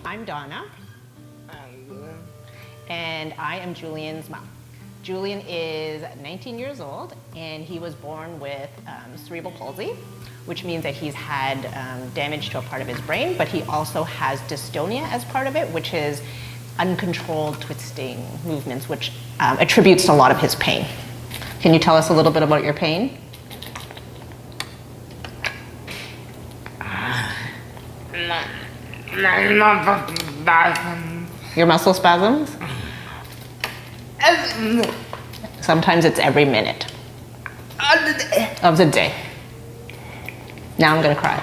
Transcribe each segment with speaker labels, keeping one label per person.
Speaker 1: I'm Donna, and I am Julian's mom. Julian is 19 years old, and he was born with cerebral palsy, which means that he's had damage to a part of his brain, but he also has dystonia as part of it, which is uncontrolled twisting movements, which attributes to a lot of his pain. Can you tell us a little bit about your pain? Your muscle spasms? Sometimes it's every minute of the day. Now I'm gonna cry.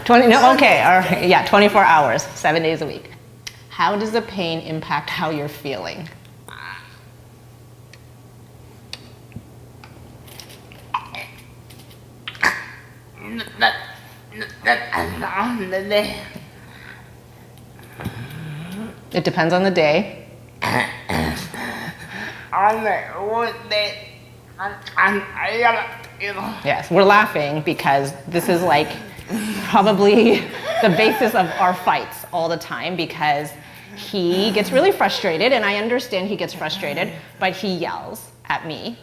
Speaker 1: 20, no, okay, all right, yeah, 24 hours, 7 days a week. How does the pain impact how you're feeling? It depends on the day. Yes, we're laughing because this is like probably the basis of our fights all the time, because he gets really frustrated, and I understand he gets frustrated, but he yells at me.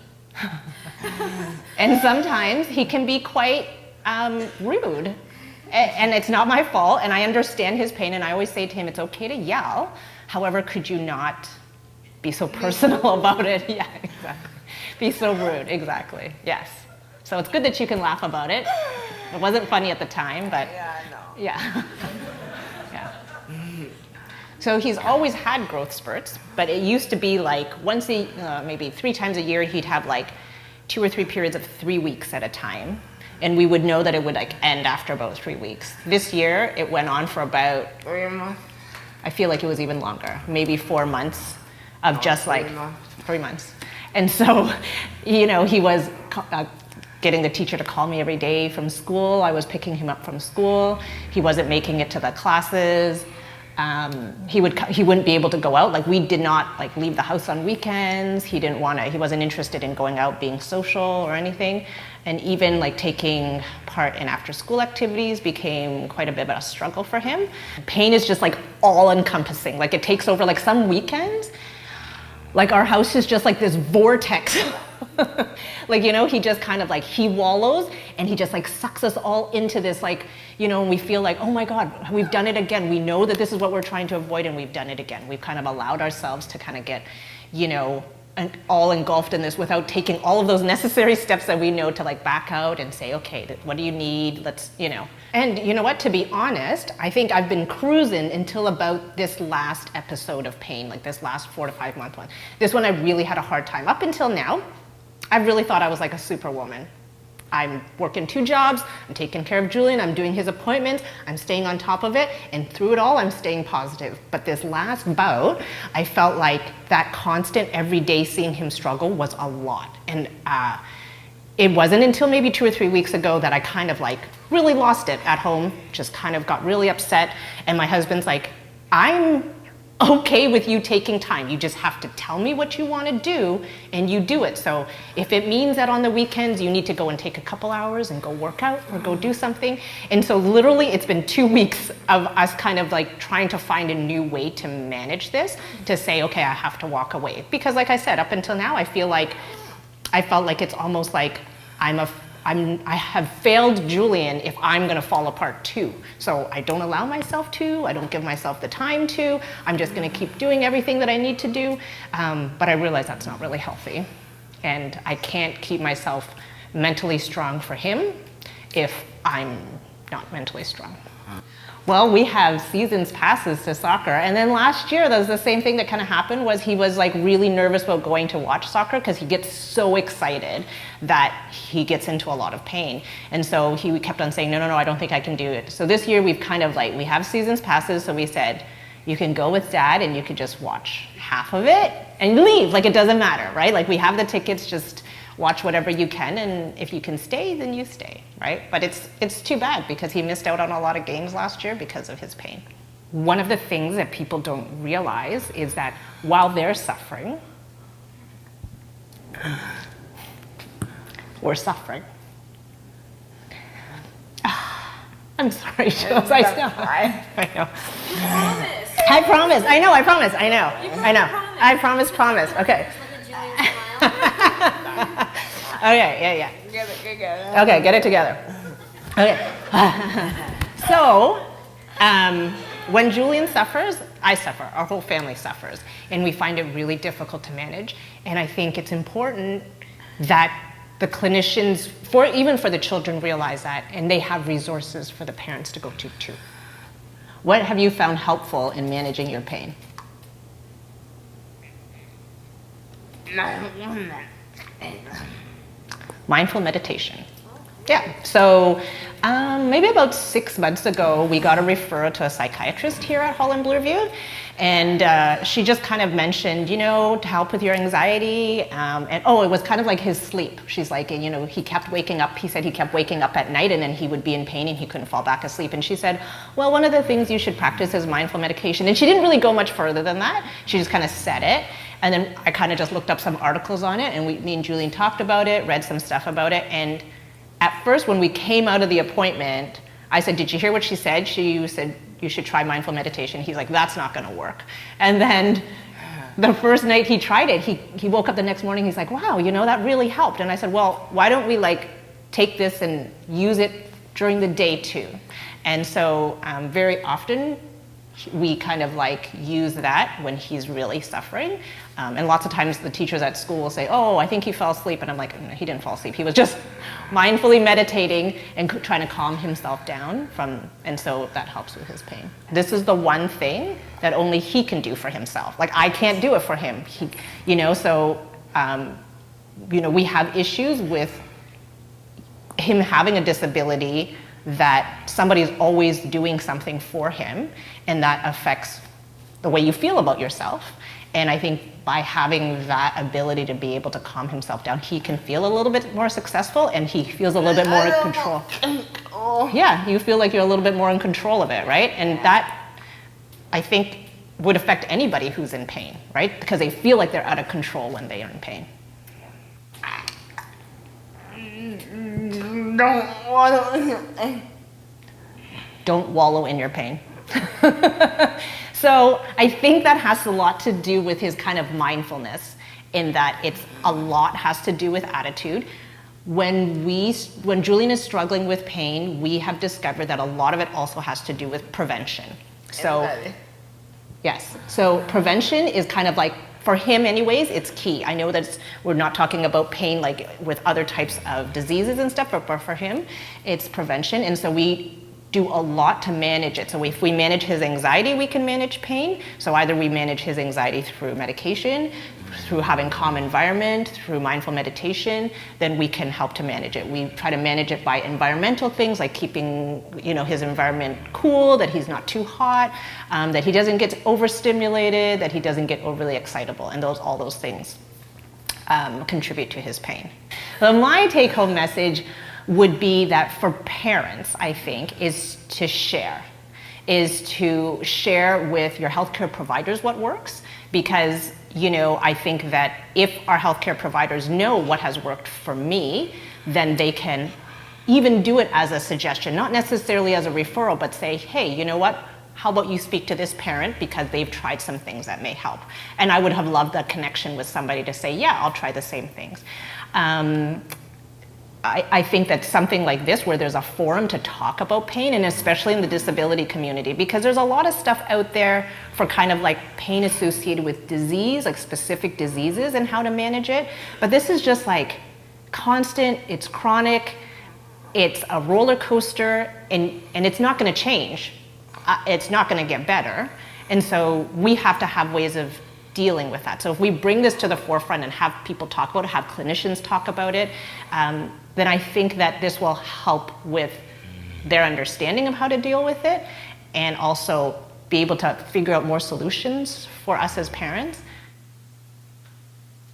Speaker 1: And sometimes he can be quite rude. And it's not my fault, and I understand his pain, and I always say to him, it's okay to yell. However, could you not be so personal about it? Yeah, exactly. Be so rude, exactly, yes. So it's good that you can laugh about it. It wasn't funny at the time, but
Speaker 2: yeah, I know.
Speaker 1: Yeah. Yeah. So he's always had growth spurts, but it used to be like once maybe 3 times a year, he'd have like 2 or 3 periods of 3 weeks at a time. And we would know that it would like end after about 3 weeks. This year, it went on for about
Speaker 2: 3 months.
Speaker 1: I feel like it was even longer, maybe 4 months of just like 3 months. And so, you know, he was getting the teacher to call me every day from school. I was picking him up from school. He wasn't making it to the classes. He wouldn't be able to go out. Like, we did not like leave the house on weekends. He wasn't interested in going out, being social or anything. And even like taking part in after school activities became quite a bit of a struggle for him. Pain is just like all encompassing. Like, it takes over. Like, some weekends, like our house is just like this vortex. Like, you know, he just kind of like, he wallows and he just like sucks us all into this, like, you know, and we feel like, oh my God, we've done it again. We know that this is what we're trying to avoid, and we've done it again. We've kind of allowed ourselves to kind of get, you know, all engulfed in this without taking all of those necessary steps that we know to like back out and say, okay, what do you need? Let's, you know. And you know what, to be honest, I think I've been cruising until about this last episode of pain, like this last 4 to 5 month one. This one I really had a hard time. Up until now, I really thought I was like a superwoman. I'm working 2 jobs, I'm taking care of Julian, I'm doing his appointments, I'm staying on top of it, and through it all, I'm staying positive. But this last bout, I felt like that constant every day seeing him struggle was a lot. And it wasn't until maybe 2 or 3 weeks ago that I kind of like really lost it at home, just kind of got really upset. And my husband's like, I'm okay with you taking time. You just have to tell me what you want to do, and you do it. So if it means that on the weekends you need to go and take a couple hours and go work out or go do something. And so literally it's been 2 weeks of us kind of like trying to find a new way to manage this, to say, okay, I have to walk away. Because like I said, up until now, I felt like it's almost like I have failed Julian if I'm gonna fall apart too. So I don't allow myself to, I don't give myself the time to, I'm just gonna keep doing everything that I need to do. But I realize that's not really healthy. And I can't keep myself mentally strong for him if I'm not mentally strong. Well, we have seasons passes to soccer, and then last year, that was the same thing that kind of happened, was he was like really nervous about going to watch soccer because he gets so excited that he gets into a lot of pain. And so he kept on saying, no, I don't think I can do it. So this year we've kind of like, we have seasons passes, so we said, you can go with Dad and you could just watch half of it and leave, like it doesn't matter, right? Like, we have the tickets, just watch whatever you can, and if you can stay, then you stay, right? But it's too bad because he missed out on a lot of games last year because of his pain. One of the things that people don't realize is that while they're suffering, we're suffering. I'm sorry, Jules. I know. I know.
Speaker 2: Promise.
Speaker 1: I promise. I know. I promise. I know. I know. I promise. Promise. Okay. Okay. Yeah.
Speaker 2: Get it together.
Speaker 1: Okay. Get it together. Okay. So, when Julian suffers, I suffer. Our whole family suffers, and we find it really difficult to manage. And I think it's important that the clinicians, even for the children, realize that, and they have resources for the parents to go to too. What have you found helpful in managing your pain? Mindful meditation. Yeah, so maybe about 6 months ago, we got a referral to a psychiatrist here at Holland Bloorview, and she just kind of mentioned, to help with your anxiety, and it was kind of like his sleep. She's like, he kept waking up, he said he kept waking up at night and then he would be in pain and he couldn't fall back asleep. And she said, well, one of the things you should practice is mindful medication. And she didn't really go much further than that. She just kind of said it. And then I kind of just looked up some articles on it, and me and Julian talked about it, read some stuff about it, and at first, when we came out of the appointment, I said, did you hear what she said? She said, you should try mindful meditation. He's like, that's not gonna work. And then the first night he tried it, he woke up the next morning, he's like, wow, that really helped. And I said, well, why don't we take this and use it during the day too? And so very often, we kind of use that when he's really suffering. And lots of times the teachers at school will say, oh, I think he fell asleep. And I'm like, no, he didn't fall asleep. He was just mindfully meditating and trying to calm himself down and so that helps with his pain. This is the one thing that only he can do for himself. I can't do it for him. We have issues with him having a disability that somebody's always doing something for him, and that affects the way you feel about yourself. And I think by having that ability to be able to calm himself down, he can feel a little bit more successful and he feels a little bit more in control. Yeah, you feel like you're a little bit more in control of it, right? And that, I think, would affect anybody who's in pain, right? Because they feel like they're out of control when they are in pain. Don't wallow in your pain. So I think that has a lot to do with his kind of mindfulness, in that a lot has to do with attitude. When Julian is struggling with pain, we have discovered that a lot of it also has to do with prevention. So yes, so prevention is kind of for him anyways, it's key. I know that we're not talking about pain with other types of diseases and stuff, but for him, it's prevention. And so we do a lot to manage it. So if we manage his anxiety, we can manage pain. So either we manage his anxiety through medication, through having calm environment, through mindful meditation, then we can help to manage it. We try to manage it by environmental things, like keeping his environment cool, that he's not too hot, that he doesn't get overstimulated, that he doesn't get overly excitable, and all those things contribute to his pain. So my take-home message would be that for parents, I think, is to share with your healthcare providers what works, because I think that if our healthcare providers know what has worked for me, then they can even do it as a suggestion, not necessarily as a referral, but say, hey, you know what? How about you speak to this parent because they've tried some things that may help. And I would have loved that connection with somebody to say, yeah, I'll try the same things. I think that something like this, where there's a forum to talk about pain, and especially in the disability community, because there's a lot of stuff out there for kind of pain associated with disease, specific diseases and how to manage it. But this is just constant, it's chronic, it's a roller coaster, and it's not gonna change. It's not gonna get better. And so we have to have ways of dealing with that. So if we bring this to the forefront and have people talk about it, have clinicians talk about it, then I think that this will help with their understanding of how to deal with it, and also be able to figure out more solutions for us as parents.